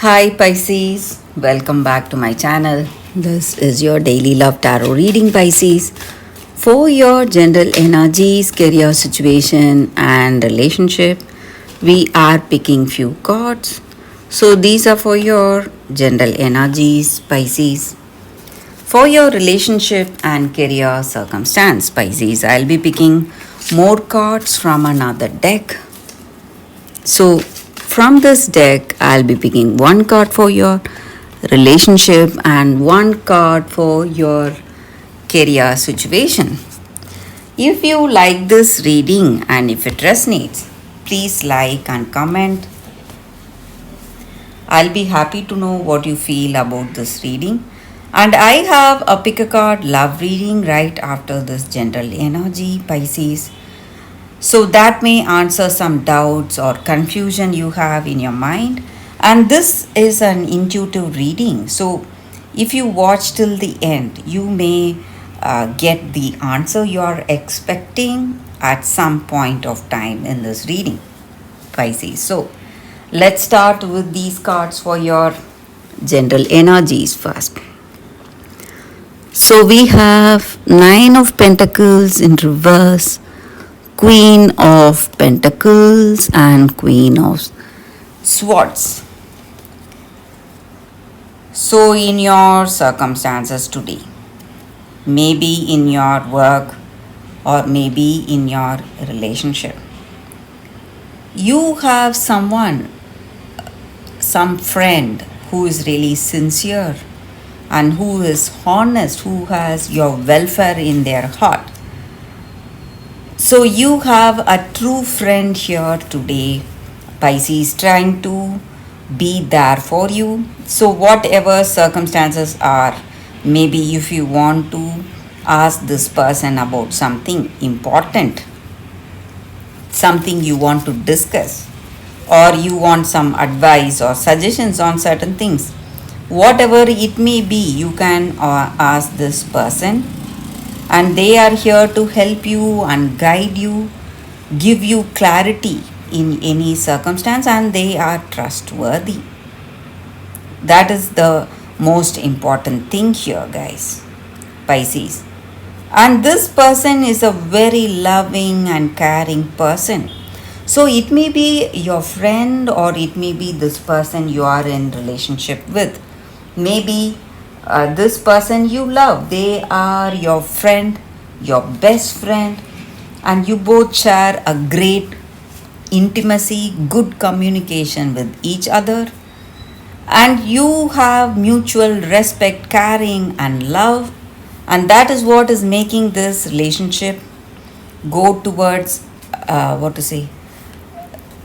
Hi Pisces, welcome back to my channel. This is your daily love tarot reading, Pisces. For your general energies, career situation, and relationship, we are picking few cards. So these are for your general energies, Pisces. For your relationship and career circumstance, Pisces, I'll be picking more cards from another deck. So, from this deck, I'll be picking one card for your relationship and one card for your career situation. If you like this reading and if it resonates, please like and comment. I'll be happy to know what you feel about this reading. And I have a pick a card love reading right after this general energy, Pisces. So that may answer some doubts or confusion you have in your mind. And this is an intuitive reading. So if you watch till the end, you may get the answer you are expecting at some point of time in this reading, Pisces. So let's start with these cards for your general energies first. So we have Nine of Pentacles in reverse, Queen of Pentacles and Queen of Swords. So in your circumstances today, maybe in your work or maybe in your relationship, you have someone, some friend who is really sincere and who is honest, who has your welfare in their heart. So you have a true friend here today, Pisces, trying to be there for you. So whatever circumstances are, maybe if you want to ask this person about something important, something you want to discuss, or you want some advice or suggestions on certain things, whatever it may be, you can ask this person, and they are here to help you and guide you, give you clarity in any circumstance, and they are trustworthy. That is the most important thing here, guys, Pisces. And this person is a very loving and caring person. So it may be your friend or it may be this person you are in relationship with. Maybe this person you love, they are your friend, your best friend, and you both share a great intimacy, good communication with each other, and you have mutual respect, caring, and love, and that is what is making this relationship go towards what to say,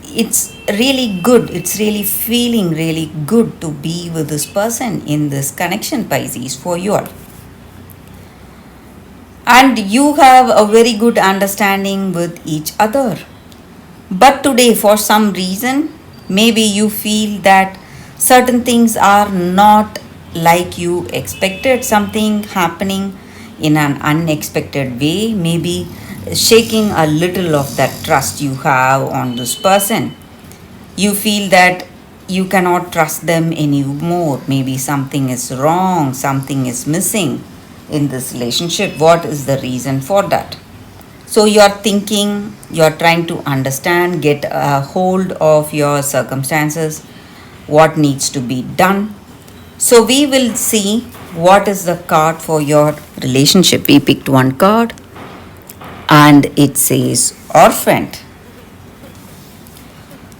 it's really good, it's really feeling really good to be with this person in this connection, Pisces, for you all. And you have a very good understanding with each other. But today, for some reason, maybe you feel that certain things are not like you expected, something happening in an unexpected way, maybe shaking a little of that trust you have on this person. You feel that you cannot trust them anymore. Maybe something is wrong, something is missing in this relationship. What is the reason for that? So you're thinking, you're trying to understand, get a hold of your circumstances, what needs to be done. So we will see what is the card for your relationship. We picked one card and it says orphaned.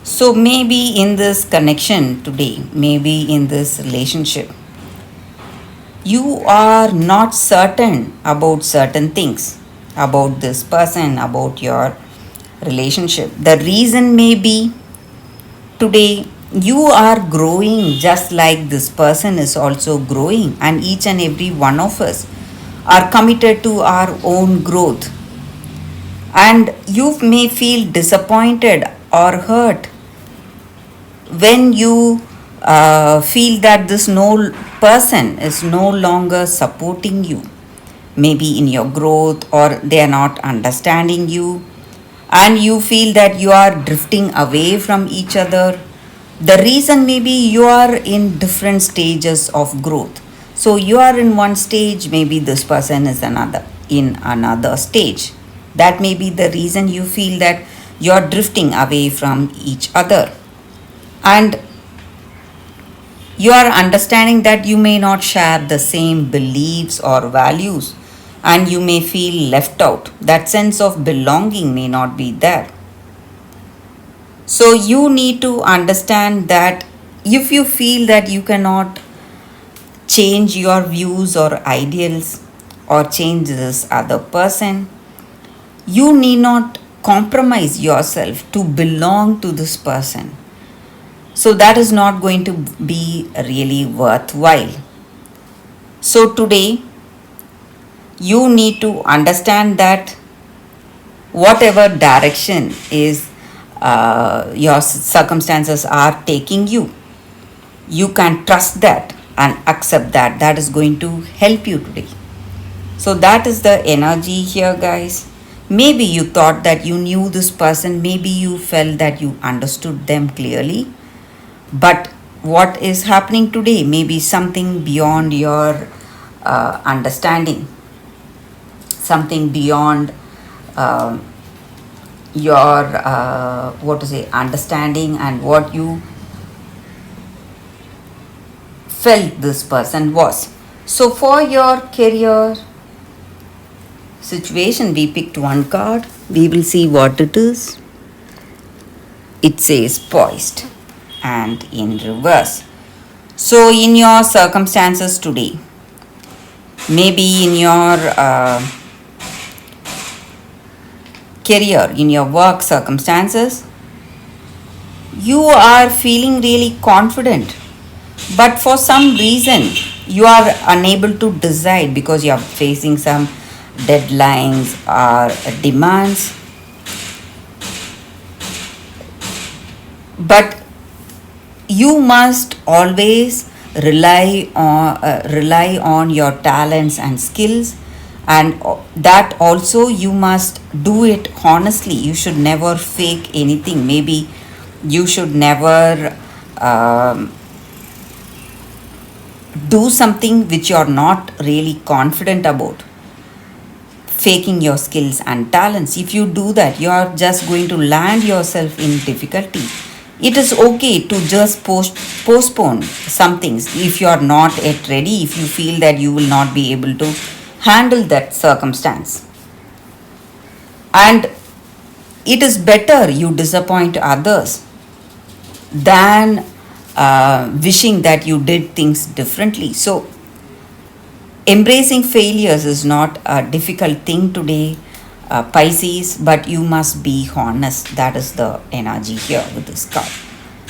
So maybe in this connection today, maybe in this relationship, you are not certain about certain things, about this person, about your relationship. The reason may be today you are growing just like this person is also growing, and each and every one of us are committed to our own growth. And you may feel disappointed or hurt when you feel that this no person is no longer supporting you, maybe in your growth, or they are not understanding you, and you feel that you are drifting away from each other, The reason maybe you are in different stages of growth. So you are in one stage, maybe this person is another in another stage. That may be the reason you feel that you're drifting away from each other. And you are understanding that you may not share the same beliefs or values, and you may feel left out. That sense of belonging may not be there. So you need to understand that if you feel that you cannot change your views or ideals or change this other person, you need not compromise yourself to belong to this person. So that is not going to be really worthwhile. So today, you need to understand that whatever direction is your circumstances are taking you, you can trust that and accept that. That is going to help you today. So that is the energy here, guys. Maybe you thought that you knew this person, maybe you felt that you understood them clearly, but what is happening today may be something beyond your understanding, something beyond uh, your what to say understanding and what you felt this person was. So for your career situation, we picked one card. We will see what it is. It says poised and in reverse. So in your circumstances today, maybe in your career, in your work circumstances, you are feeling really confident, but for some reason you are unable to decide because you are facing some deadlines or demands. But you must always rely on your talents and skills, and that also you must do it honestly. You should never fake anything. Maybe you should never do something which you're not really confident about, faking your skills and talents. If you do that, you are just going to land yourself in difficulty. It is okay to just postpone some things if you are not yet ready, if you feel that you will not be able to handle that circumstance. And it is better you disappoint others than wishing that you did things differently. So embracing failures is not a difficult thing today, Pisces, but you must be honest. That is the energy here with this card.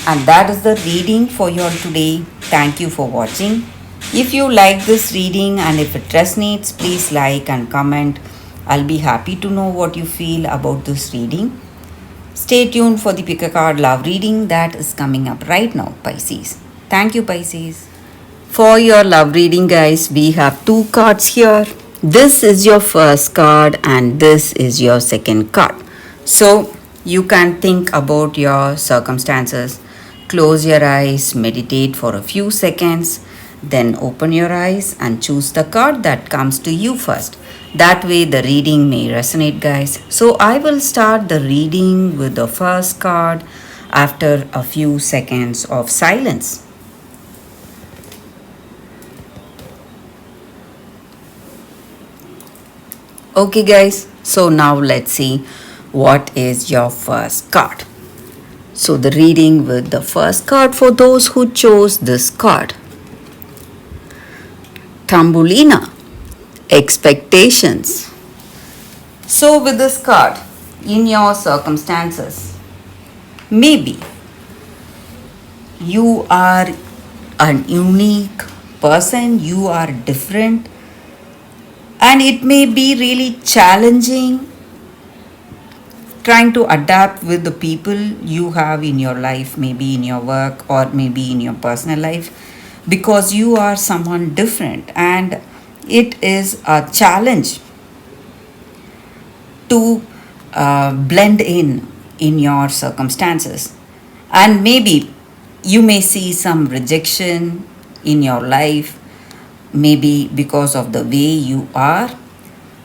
And that is the reading for you all today. Thank you for watching. If you like this reading and if it resonates, please like and comment. I'll be happy to know what you feel about this reading. Stay tuned for the pick a card love reading that is coming up right now, Pisces. Thank you, Pisces. For your love reading, guys, we have two cards here. This is your first card and this is your second card. So you can think about your circumstances. Close your eyes, meditate for a few seconds, then open your eyes and choose the card that comes to you first. That way the reading may resonate, guys. So I will start the reading with the first card after a few seconds of silence. Okay, guys, so now let's see what is your first card. So the reading with the first card for those who chose this card. Tambulina, expectations. So with this card, in your circumstances, maybe you are a unique person, you are different, and it may be really challenging trying to adapt with the people you have in your life, maybe in your work or maybe in your personal life, because you are someone different, and it is a challenge to blend in your circumstances. And maybe You may see some rejection in your life, maybe because of the way you are,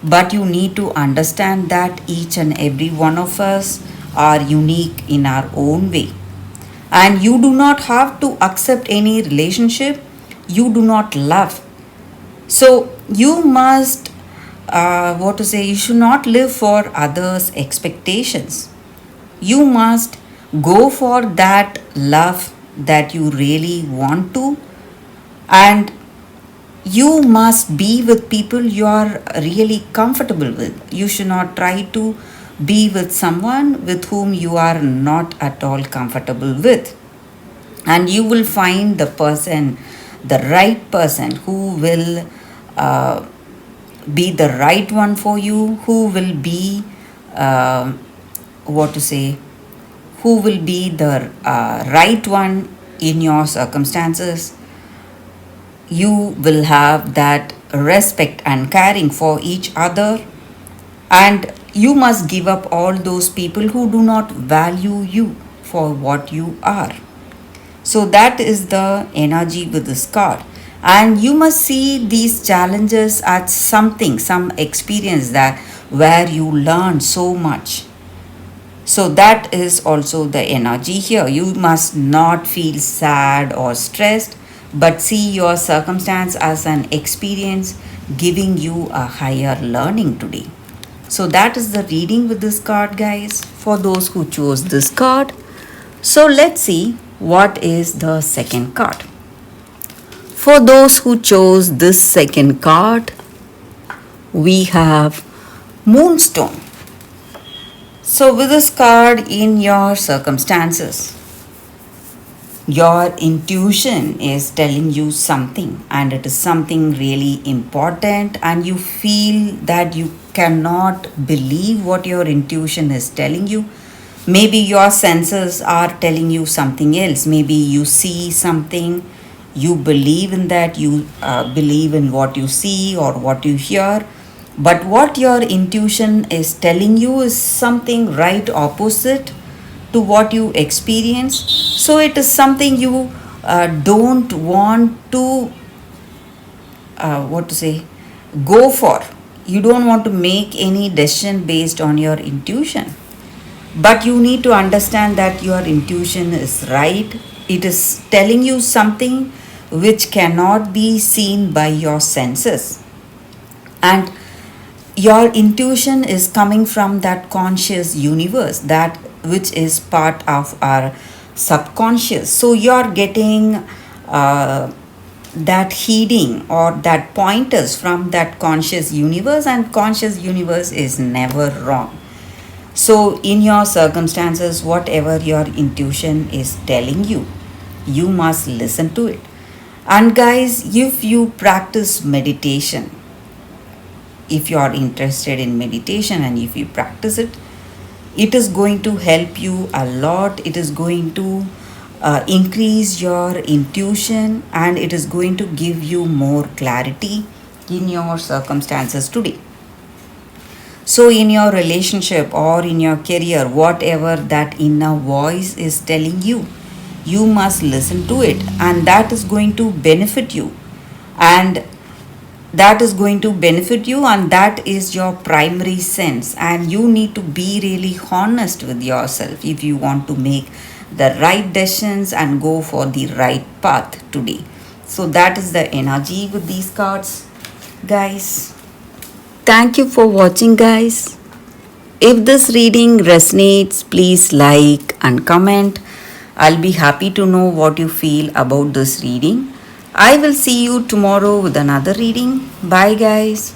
but you need to understand that each and every one of us are unique in our own way. And you do not have to accept any relationship you do not love. So you must, you should not live for others' expectations. You must go for that love that you really want to, and you must be with people you are really comfortable with. You should not try to be with someone with whom you are not at all comfortable with. And you will find the right person who will uh, be the right one for you, who will be, uh, what to say, who will be the right one in your circumstances. You will have that respect and caring for each other, and you must give up all those people who do not value you for what you are. So that is the energy with this card. And you must see these challenges as something, some experience that where you learn so much. So that is also the energy here. You must not feel sad or stressed, but see your circumstance as an experience giving you a higher learning today. So that is the reading with this card, guys, for those who chose this card. So let's see what is the second card. For those who chose this second card, we have Moonstone. So, with this card in your circumstances, your intuition is telling you something, and it is something really important, and you feel that you cannot believe what your intuition is telling you. Maybe your senses are telling you something else. Maybe you see something, you believe in that, you believe in what you see or what you hear. But what your intuition is telling you is something right opposite to what you experience. So it is something you don't want to, go for. You don't want to make any decision based on your intuition. But you need to understand that your intuition is right. It is telling you something which cannot be seen by your senses. And your intuition is coming from that conscious universe, that which is part of our subconscious. So you're getting that heeding or that pointers from that conscious universe, and conscious universe is never wrong. So, in your circumstances, whatever your intuition is telling you, you must listen to it. And, guys, if you practice meditation, if you are interested in meditation and if you practice it, it is going to help you a lot. It is going to increase your intuition, and it is going to give you more clarity in your circumstances today. So, in your relationship or in your career, whatever that inner voice is telling you, you must listen to it, and that is going to benefit you. And that is going to benefit you, and that is your primary sense. And you need to be really honest with yourself if you want to make the right decisions and go for the right path today. So, that is the energy with these cards, guys. Thank you for watching, guys. If this reading resonates, please like and comment. I'll be happy to know what you feel about this reading. I will see you tomorrow with another reading. Bye, guys.